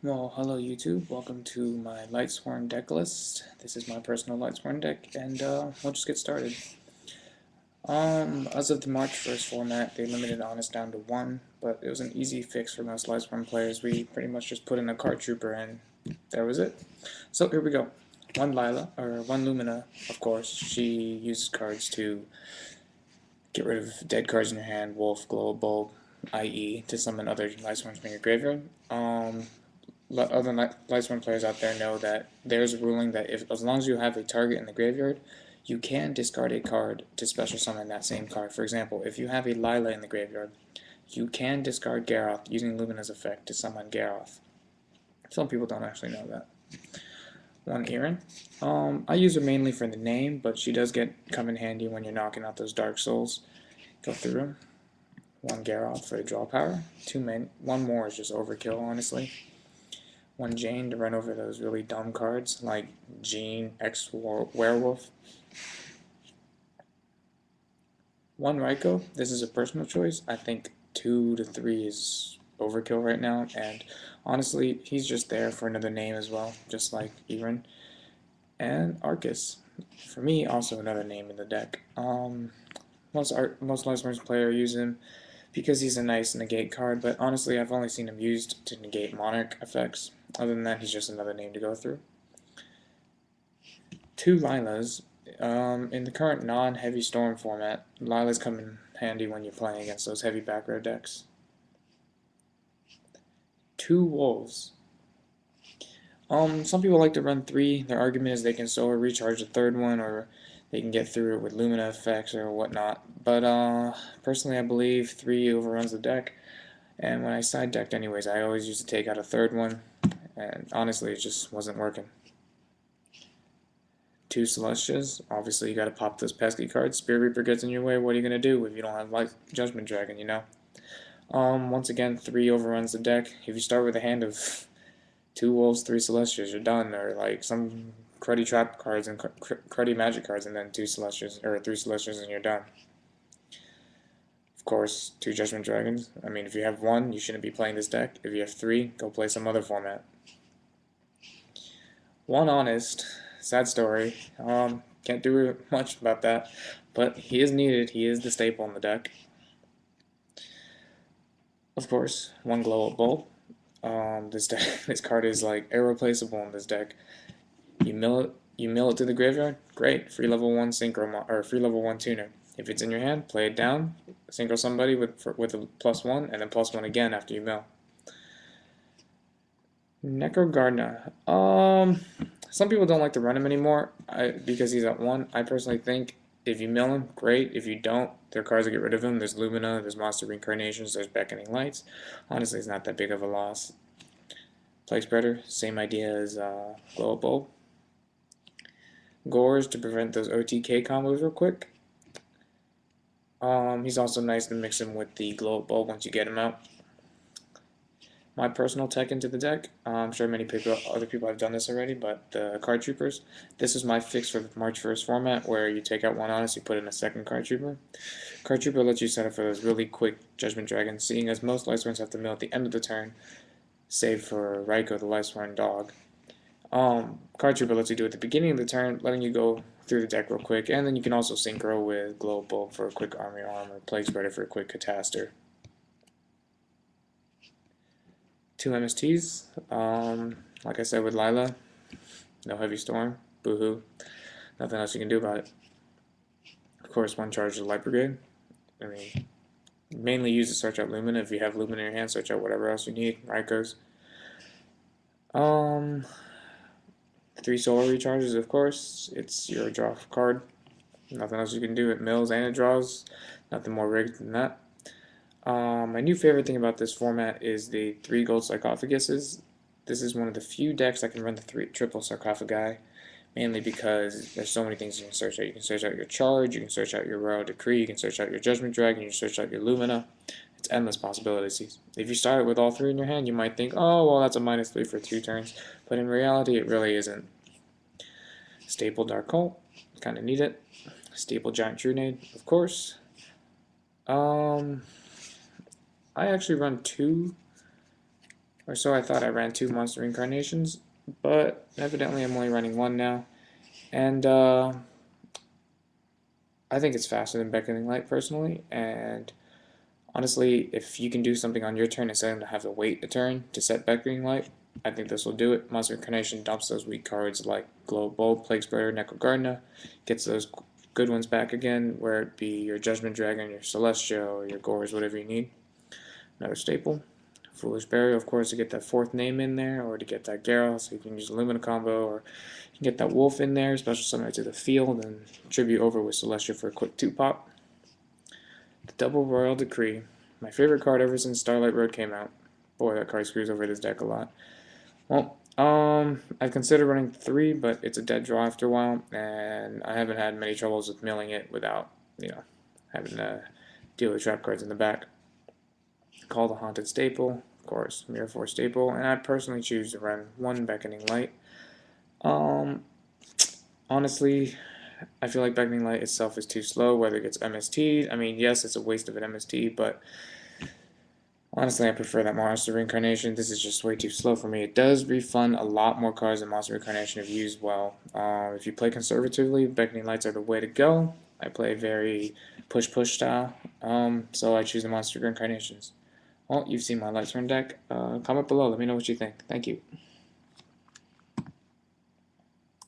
Well, hello YouTube. Welcome to my Lightsworn deck list. This is my personal Lightsworn deck, and we'll just get started. As of the March 1st format, they limited Honest down to 1, but it was an easy fix for most Lightsworn players. We pretty much just put in a card trooper, and that was it. So here we go. One Lumina, of course. She uses cards to get rid of dead cards in your hand, Wolf, Glow Bulb, i.e. to summon other Lightsworns from your graveyard. Other Lightsworn players out there know that there's a ruling that as long as you have a target in the graveyard, you can discard a card to special summon that same card. For example, if you have a Lila in the graveyard, you can discard Garroth using Lumina's effect to summon Garroth. Some people don't actually know that. One Erin. I use her mainly for the name, but she does come in handy when you're knocking out those Dark Souls. Go through them. One Garroth for the draw power. One more is just overkill, honestly. One Jane to run over those really dumb cards like Jean X Werewolf. One Raikou. This is a personal choice. I think 2 to 3 is overkill right now, and honestly, he's just there for another name as well, just like Erin. And Arcus. For me, also another name in the deck. Most Lightsworn players use him because he's a nice negate card, but honestly, I've only seen him used to negate Monarch effects. Other than that, he's just another name to go through. 2 Lilas. In the current non-heavy storm format, Lilas come in handy when you're playing against those heavy back row decks. 2 Wolves. Some people like to run 3. Their argument is they can solar recharge the third one, or they can get through it with Lumina effects or whatnot. But personally, I believe 3 overruns the deck. And when I side decked anyways, I always used to take out a third one, and honestly, it just wasn't working. 2 Celestias. Obviously, you gotta pop those pesky cards. Spirit Reaper gets in your way. What are you gonna do if you don't have Judgment Dragon? You know. Once again, 3 overruns the deck. If you start with a hand of 2 Wolves, 3 Celestias, you're done. Or like some cruddy trap cards and cruddy magic cards, and then 2 Celestias or 3 Celestias, and you're done. Of course, 2 Judgment Dragons. I mean, if you have 1, you shouldn't be playing this deck. If you have 3, go play some other format. 1 Honest. Sad story. Can't do much about that, but he is needed. He is the staple in the deck. Of course, 1 Glow Up Bulb. This card is like irreplaceable in this deck. You mill it to the graveyard. Great, free level 1 synchro or free level 1 tuner. If it's in your hand, play it down. Synchro somebody with a +1, and then +1 again after you mill. Necro Gardener. Some people don't like to run him anymore because he's at 1. I personally think if you mill him, great. If you don't, there are cards to get rid of him. There's Lumina, there's Monster Reincarnations, there's Beckoning Lights. Honestly, it's not that big of a loss. Plague Spreader, same idea as Glow Up Bulb. Gores to prevent those OTK combos real quick. He's also nice to mix him with the Glow Up Bulb once you get him out. My personal tech into the deck. I'm sure other people have done this already, but the card troopers. This is my fix for the March 1st format, where you take out 1 Honest, you put in a second card trooper. Card trooper lets you set up for those really quick Judgment Dragons, seeing as most Lightsworns have to mill at the end of the turn, save for Raikou, the Lightsworn dog. Card trooper lets you do it at the beginning of the turn, letting you go through the deck real quick, and then you can also synchro with Glow Bulb for a quick Army Arm, or Plague Spreader for a quick Catastor. 2 MSTs. Like I said with Lila, no heavy storm. Boohoo. Nothing else you can do about it. Of course, 1 charge of Light Brigade. I mean, mainly use to search out Lumina. If you have Lumina in your hand, search out whatever else you need. Raikous. 3 solar recharges, of course. It's your draw card. Nothing else you can do. It mills and it draws. Nothing more rigged than that. My new favorite thing about this format is the 3 gold sarcophaguses. This is one of the few decks that can run the triple sarcophagi, mainly because there's so many things you can search out. You can search out your charge, you can search out your Royal Decree, you can search out your Judgment Dragon, you can search out your Lumina. It's endless possibilities. If you start with all 3 in your hand, you might think, oh, well, that's a -3 for 2 turns. But in reality, it really isn't. Staple Dark Cult, kind of need it. Staple Giant Trunade, of course. I actually run 2 or so I thought. I ran 2 monster incarnations, but evidently I'm only running 1 now. And I think it's faster than Beckoning Light personally, and honestly, if you can do something on your turn instead of have to wait a turn to set Beckoning Light, I think this will do it. Monster Incarnation dumps those weak cards like Glow Bulb, Plague Spreader, Necrogardna, gets those good ones back again, where it be your Judgment Dragon, your Celestial, or your Gores, whatever you need. Another staple. Foolish Burial, of course, to get that 4th name in there, or to get that Garrel, so you can use a Lumina combo, or you can get that Wolf in there, special summon it to the field, and tribute over with Celestial for a quick 2-pop. The Double Royal Decree, my favorite card ever since Starlight Road came out. Boy, that card screws over this deck a lot. Well, I've considered running 3, but it's a dead draw after a while, and I haven't had many troubles with milling it without, having to deal with trap cards in the back. Call the Haunted Staple, of course, Mirror Force Staple, and I personally choose to run 1 Beckoning Light. Honestly, I feel like Beckoning Light itself is too slow, whether it gets MST'd. I mean, yes, it's a waste of an MST, but honestly, I prefer that Monster Reincarnation. This is just way too slow for me. It does refund a lot more cards than Monster Reincarnation if used well. If you play conservatively, Beckoning Lights are the way to go. I play very push-push style, so I choose the Monster Reincarnations. Well, you've seen my Lightsworn deck. Comment below. Let me know what you think. Thank you.